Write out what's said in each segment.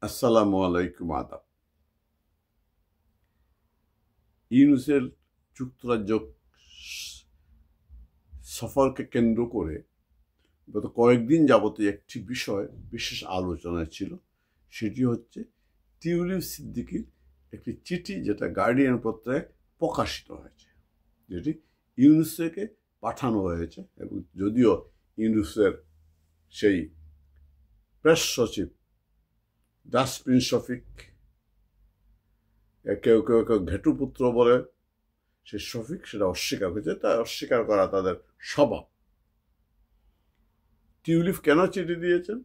আসসালামু আলাইকুম আদাব। ইউনূসের যুক্তরাজ্য সফরকে কেন্দ্র করে গত কয়েকদিন যাবতীয় একটি বিষয় বিশেষ আলোচনায় ছিল। সেটি হচ্ছে টিউলিপ সিদ্দিকীর একটি চিঠি, যেটা গার্ডিয়ান পত্রিকায় প্রকাশিত হয়েছে, যেটি ইউনূসকে পাঠানো হয়েছে। এবং যদিও ইউনূসের সেই প্রেস সচিব ডাস্টবিন শফিক, কেউ কেউ কেউ ঘেটুপুত্র বলে, সে শফিক সেটা অস্বীকার করেছে। তা অস্বীকার করা তাদের স্বভাব। টিউলিপ কেন চিঠি দিয়েছেন?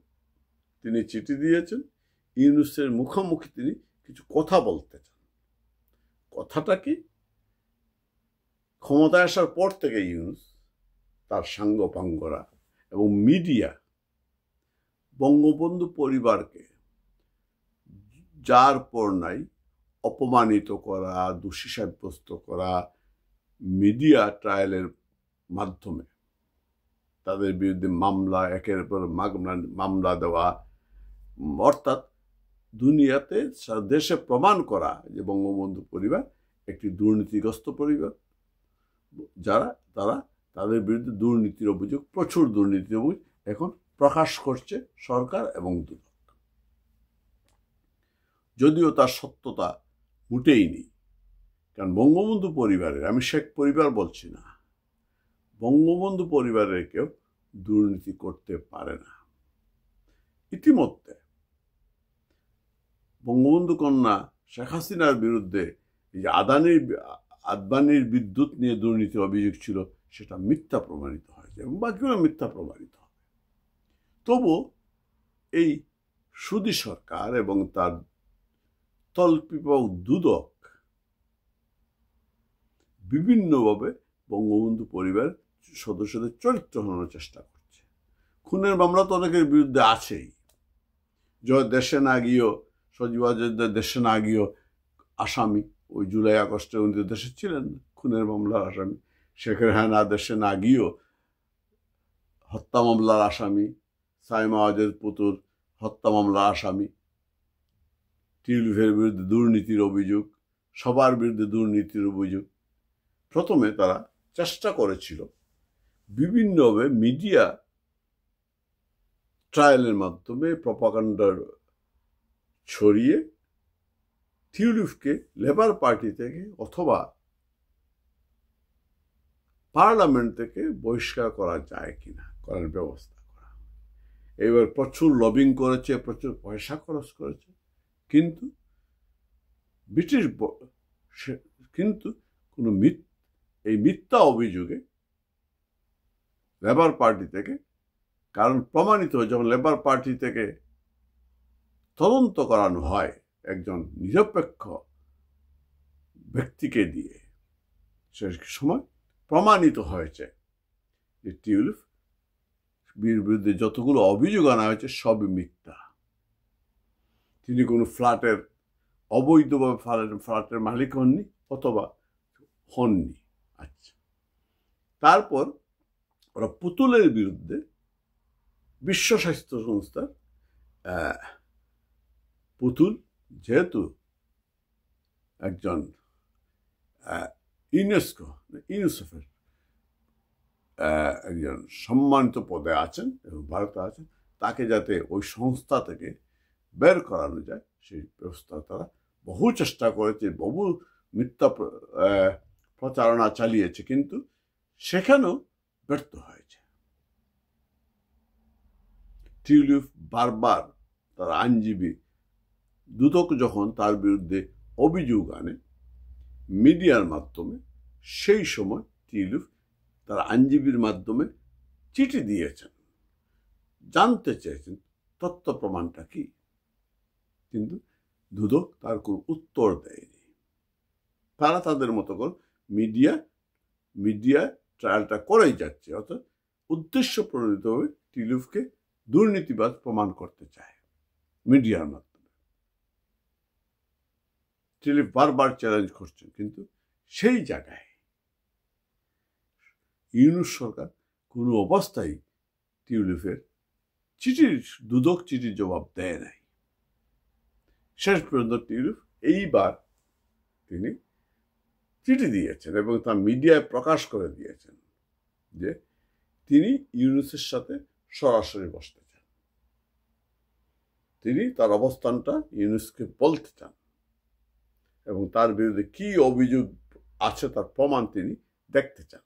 তিনি চিঠি দিয়েছেন ইউনূসের মুখোমুখি তিনি কিছু কথা বলতে চান। কথাটা কি? ক্ষমতায় আসার পর থেকে ইউনূস, তার সাঙ্গপাঙ্গরা এবং মিডিয়া বঙ্গবন্ধু পরিবারকে যার পর নাই অপমানিত করা, দোষী সাব্যস্ত করা, মিডিয়া ট্রায়ালের মাধ্যমে তাদের বিরুদ্ধে মামলা, একের পর মামলা দেওয়া, অর্থাৎ দুনিয়াতে দেশে প্রমাণ করা যে বঙ্গবন্ধু পরিবার একটি দুর্নীতিগ্রস্ত পরিবার, তারা তাদের বিরুদ্ধে দুর্নীতির অভিযোগ, প্রচুর দুর্নীতির অভিযোগ এখন প্রকাশ করছে সরকার এবং দুদক। যদিও তার সত্যতা মোটেই নেই, কারণ বঙ্গবন্ধু পরিবারের, আমি শেখ পরিবার বলছি না, বঙ্গবন্ধু পরিবারের কেউ দুর্নীতি করতে পারে না। ইতিমধ্যে বঙ্গবন্ধু কন্যা শেখ হাসিনার বিরুদ্ধে যে আদানির বিদ্যুৎ নিয়ে দুর্নীতির অভিযোগ ছিল, সেটা মিথ্যা প্রমাণিত হয়েছে এবং বাকিগুলো মিথ্যা প্রমাণিত হবে। তবু এই সুদী সরকার এবং তার তল্পিপাক দুদক বিভিন্নভাবে বঙ্গবন্ধু পরিবার সদস্যদের চরিত্র হনানোর চেষ্টা করছে। খুনের মামলা তো অনেকের বিরুদ্ধে আছেই। দেশে না গিয়েও, সজীবাজদের দেশে না গিয়েও আসামি, ওই জুলাই আগস্টে উনি দেশে ছিলেন, খুনের মামলার আসামি। শেখ রেহানা দেশে না গিয়েও হত্যা মামলার আসামি, সাইমা ওয়াজেদ পুতুল হত্যা মামলার আসামি। টিউলিপের বিরুদ্ধে দুর্নীতির অভিযোগ, সবার বিরুদ্ধে দুর্নীতির অভিযোগ। প্রথমে তারা চেষ্টা করেছিল বিভিন্নভাবে মিডিয়া ট্রায়ালের মাধ্যমে প্রপাগান্ডার ছড়িয়ে টিউলিপকে লেবার পার্টি থেকে অথবা পার্লামেন্ট থেকে বহিষ্কার করা যায় কিনা করার ব্যবস্থা করা। এবার প্রচুর লবিং করেছে, প্রচুর পয়সা খরচ করেছে, কিন্তু কোনো এই মিথ্যা অভিযোগে লেবার পার্টি থেকে, কারণ প্রমাণিত হয় যখন লেবার পার্টি থেকে তদন্ত করানো হয় একজন নিরপেক্ষ ব্যক্তিকে দিয়ে, সে সময় প্রমাণিত হয়েছে যে টিউলিপ বিরুদ্ধে যতগুলো অভিযোগ আনা হয়েছে সবই মিথ্যা। তিনি কোনো ফ্ল্যাটের অবৈধভাবে ফ্ল্যাটের মালিক হননি অথবা হননি। আচ্ছা, তারপর ওরা পুতুলের বিরুদ্ধে বিশ্ব স্বাস্থ্য সংস্থার, পুতুল যেহেতু একজন ইউনিসেফের একজন সম্মানিত পদে আছেন এবং ভারতে আছেন, তাকে যাতে ওই সংস্থা থেকে বের করানো যায় সেই ব্যবস্থা তারা বহু চেষ্টা করেছে, বহু মিথ্যা প্রচারণা চালিয়েছে, কিন্তু সেখানেও ব্যর্থ হয়েছে। টিউলিপ বারবার তার আইনজীবী দুদক যখন তার বিরুদ্ধে অভিযোগ আনে মিডিয়ার মাধ্যমে, সেই সময় টিউলিপ তার আইনজীবীর মাধ্যমে চিঠি দিয়েছেন, জানতে চেয়েছেন তথ্য প্রমাণটা কি, কিন্তু দুদক তার কোনো উত্তর দেয়নি। তারা তাদের মতো করে মিডিয়া ট্রায়ালটা করেই যাচ্ছে, অর্থাৎ উদ্দেশ্য প্রণোদিতভাবে টিউলিপকে দুর্নীতিবাজ প্রমাণ করতে চায় মিডিয়ার মাধ্যমে। টিউলিপ বারবার চ্যালেঞ্জ করছেন, কিন্তু সেই জায়গায় ইউনূস সরকার কোনো অবস্থায় টিউলিপের দুদক চিঠির জবাব দেয় নাই। শেষ পর্যন্ত টিউলিপ এইবার তিনি চিঠি দিয়েছেন এবং তা মিডিয়ায় প্রকাশ করে দিয়েছেন যে তিনি ইউনূসের সাথে সরাসরি বসতে চান। তিনি তার অবস্থানটা ইউনূসকে বলতে চান এবং তার বিরুদ্ধে কি অভিযোগ আছে তার প্রমাণ তিনি দেখতে চান।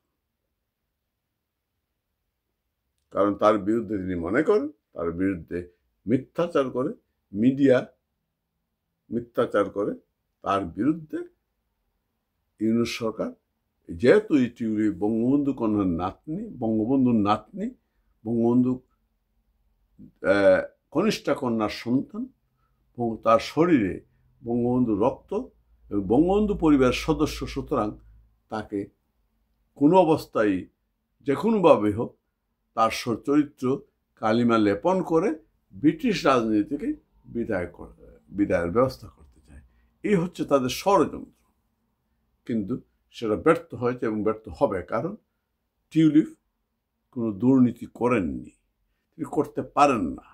কারণ তার বিরুদ্ধে তিনি মনে করেন তার বিরুদ্ধে মিথ্যাচার করে, মিডিয়া মিথ্যাচার করে তার বিরুদ্ধে ইউনূস সরকার, যেহেতু এই টিউলিপ বঙ্গবন্ধু কন্যার নাতনি, বঙ্গবন্ধুর নাতনি, বঙ্গবন্ধু কনিষ্ঠা কন্যার সন্তান এবং তার শরীরে বঙ্গবন্ধু রক্ত এবং বঙ্গবন্ধু পরিবারের সদস্য, সুতরাং তাকে কোনো অবস্থায় যে কোনোভাবে হোক তার চরিত্র কালিমা লেপন করে ব্রিটিশ রাজনীতিকে বিদায়ের ব্যবস্থা করতে চায়। এই হচ্ছে তাদের ষড়যন্ত্র। কিন্তু সেটা ব্যর্থ হয়েছে এবং ব্যর্থ হবে, কারণ টিউলিপ কোনো দুর্নীতি করেননি, তিনি করতে পারেন না।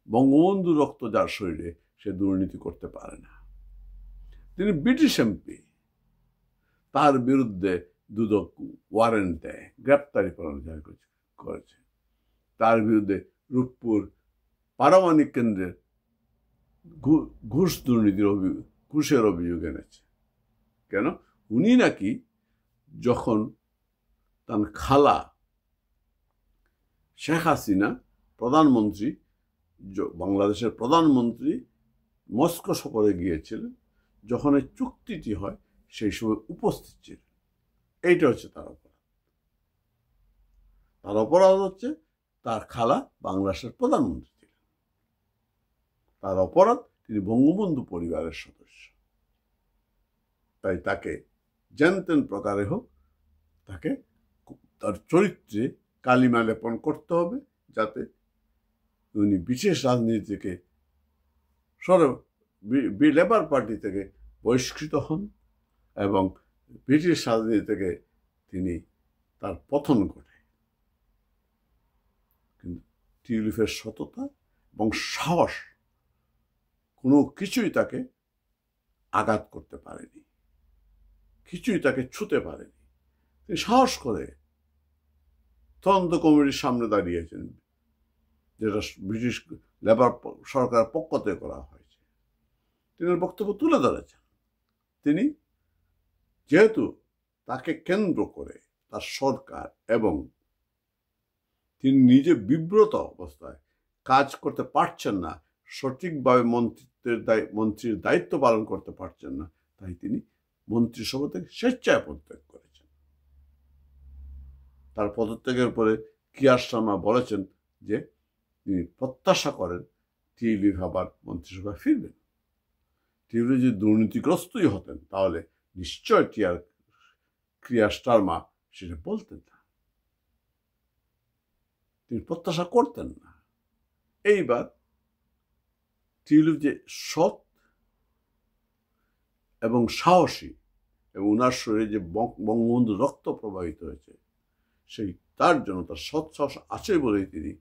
বঙ্গবন্ধু রক্ত যার শরীরে সে দুর্নীতি করতে পারে না। তিনি ব্রিটিশ এমপি, তার বিরুদ্ধে দুদক ওয়ারেন্ট দেয়, গ্রেপ্তারি পরোয়ানা জারি করেছে। তার বিরুদ্ধে রূপপুর পারমাণবিক কেন্দ্রের ঘুষের অভিযোগ এনেছে। কেন? উনি নাকি যখন তার খালা শেখ হাসিনা প্রধানমন্ত্রী, বাংলাদেশের প্রধানমন্ত্রী মস্কো সফরে গিয়েছিলেন, যখন এই চুক্তিটি হয় সেই সময় উপস্থিত ছিলেন। এইটা হচ্ছে তার অপরাধ। তার অপরাধ হচ্ছে তার খালা বাংলাদেশের প্রধানমন্ত্রী ছিলেন। তার অপরাধ তিনি বঙ্গবন্ধু পরিবারের সদস্য। তাই তাকে যেন তেন প্রকারে হোক তাকে তার চরিত্রে কালিমা লেপন করতে হবে, যাতে উনি বিশেষ রাজনীতি থেকে লেবার পার্টি থেকে বহিষ্কৃত হন এবং ব্রিটিশ রাজনীতি থেকে তিনি তার পতন ঘটে। কিন্তু টিউলিপের সততা এবং সাহস কোনো কিছুই তাকে আঘাত করতে পারেনি, কিছুই তাকে ছুঁতে পারেনি। তিনি সাহস করে তদন্ত কমিটির সামনে দাঁড়িয়েছেন, যেটা ব্রিটিশ লেবার সরকার পক্ষ থেকে করা হয়েছে। তিনি বক্তব্য তুলে ধরেছেন। তিনি যেহেতু তাকে কেন্দ্র করে তার সরকার এবং তিনি নিজে বিব্রত অবস্থায় কাজ করতে পারছেন না, সঠিকভাবে মন্ত্রীর দায়িত্ব পালন করতে পারছেন না, তাই তিনি মন্ত্রিসভা থেকে স্বেচ্ছায় পদত্যাগ করেছেন। তার পদত্যাগের পরে কিয়ার শর্মা বলেছেন যে তিনি প্রত্যাশা করেন টিউলিপ আবার মন্ত্রিসভায় ফিরবেন। টিউলিপ যদি দুর্নীতিগ্রস্তই হতেন তাহলে নিশ্চয় কিয়ার শর্মা সেটা বলতেন না, তিনি প্রত্যাশা করতেন না। এইবার টিউলিপ যে সৎ এবং সাহসী এবং উনার শরীরে যে বঙ্গবন্ধু রক্ত প্রবাহিত হয়েছে, সেই তার জন্য তার সৎ সাহস আছে বলেই তিনি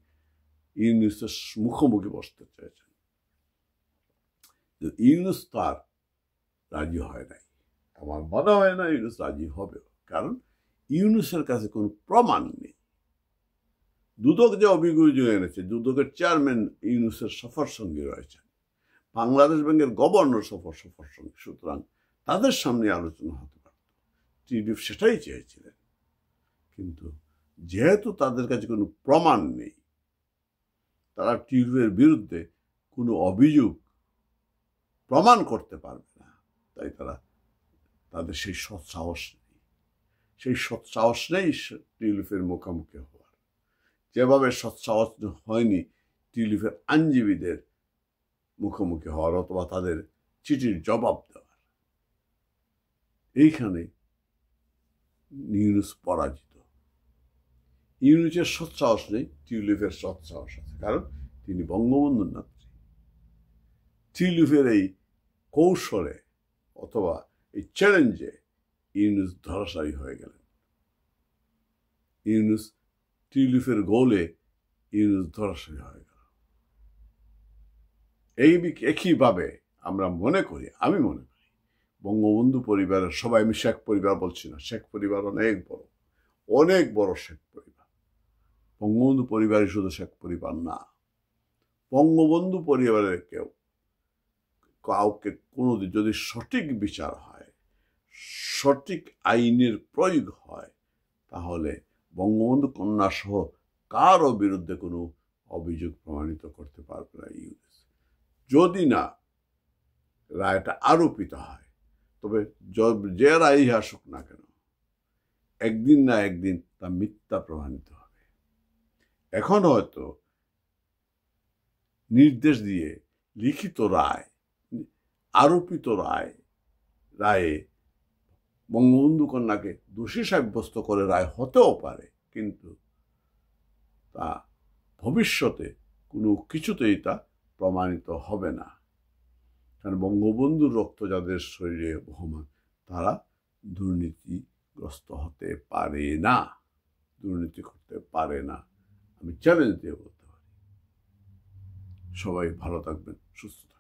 ইউনূসের মুখোমুখি বসতে চেয়েছেন। ইউনূস তার রাজি হয় নাই। আমার মনে হয় না ইউনূস রাজি হবে, কারণ ইউনূসের কাছে কোনো প্রমাণ নেই। দুদক যে অভিযোগ এনেছে, দুদকের চেয়ারম্যান ইউনূসের সফর সঙ্গী রয়েছেন, বাংলাদেশ ব্যাংকের গভর্নর সফর সঙ্গী, সুতরাং তাদের সামনে আলোচনা হতে পারত। টিউলিপ সেটাই চেয়েছিলেন। কিন্তু যেহেতু তাদের কাছে কোনো প্রমাণ নেই, তারা টিউলিপের বিরুদ্ধে কোনো অভিযোগ প্রমাণ করতে পারবে না, তাই তাদের সেই সৎসাহস নেই। সেই সৎসাহস নেই টিউলিপের মুখোমুখি হওয়ার, যেভাবে সৎসাহস হয়নি টিউলিপের আইনজীবীদের মুখোমুখি হওয়ার অথবা তাদের চিঠির জবাব দেওয়ার। এইখানে ইউনূস পরাজিত। ইউনূসের সৎসাহস নেই, টিউলিপের সৎসাহস আছে, কারণ তিনি বঙ্গবন্ধুর নাতনি। টিউলিপের এই কৌশলে অথবা এই চ্যালেঞ্জে ইউনূস ধরাশায়ী হয়ে গেলেন। টিউলিপের গোলে ইউনূস ধরাশায়ী হয়ে গেল। একইভাবে আমরা মনে করি, আমি মনে করি বঙ্গবন্ধু পরিবারের সবাই, আমি শেখ পরিবার বলছি না, শেখ পরিবার অনেক বড় শেখ পরিবার। বঙ্গবন্ধু পরিবারই শুধু শেখ পরিবার না, বঙ্গবন্ধু পরিবারের কাউকে কোনোদিন যদি সঠিক বিচার হয়, সঠিক আইনের প্রয়োগ হয়, তাহলে বঙ্গবন্ধু কন্যা সহ কারও বিরুদ্ধে কোনো অভিযোগ প্রমাণিত করতে পারবে না ইউনুস। যদি না রায়টা আরোপিত হয়, তবে যে রায় আসুক না কেন, একদিন না একদিন তা মিথ্যা প্রমাণিত হবে। এখন হয়তো নির্দেশ দিয়ে লিখিত রায়, আরোপিত রায়ে বঙ্গবন্ধু কন্যাকে দোষী সাব্যস্ত করে রায় হতেও পারে, কিন্তু তা ভবিষ্যতে কোনো কিছুতেই তা প্রমাণিত হবে না। কারণ বঙ্গবন্ধুর রক্ত যাদের শরীরে বহমান, তারা দুর্নীতিগ্রস্ত হতে পারে না, দুর্নীতি করতে পারে না। আমি চ্যালেঞ্জ দিয়ে বলতে পারি। সবাই ভালো থাকবেন, সুস্থ থাকবেন।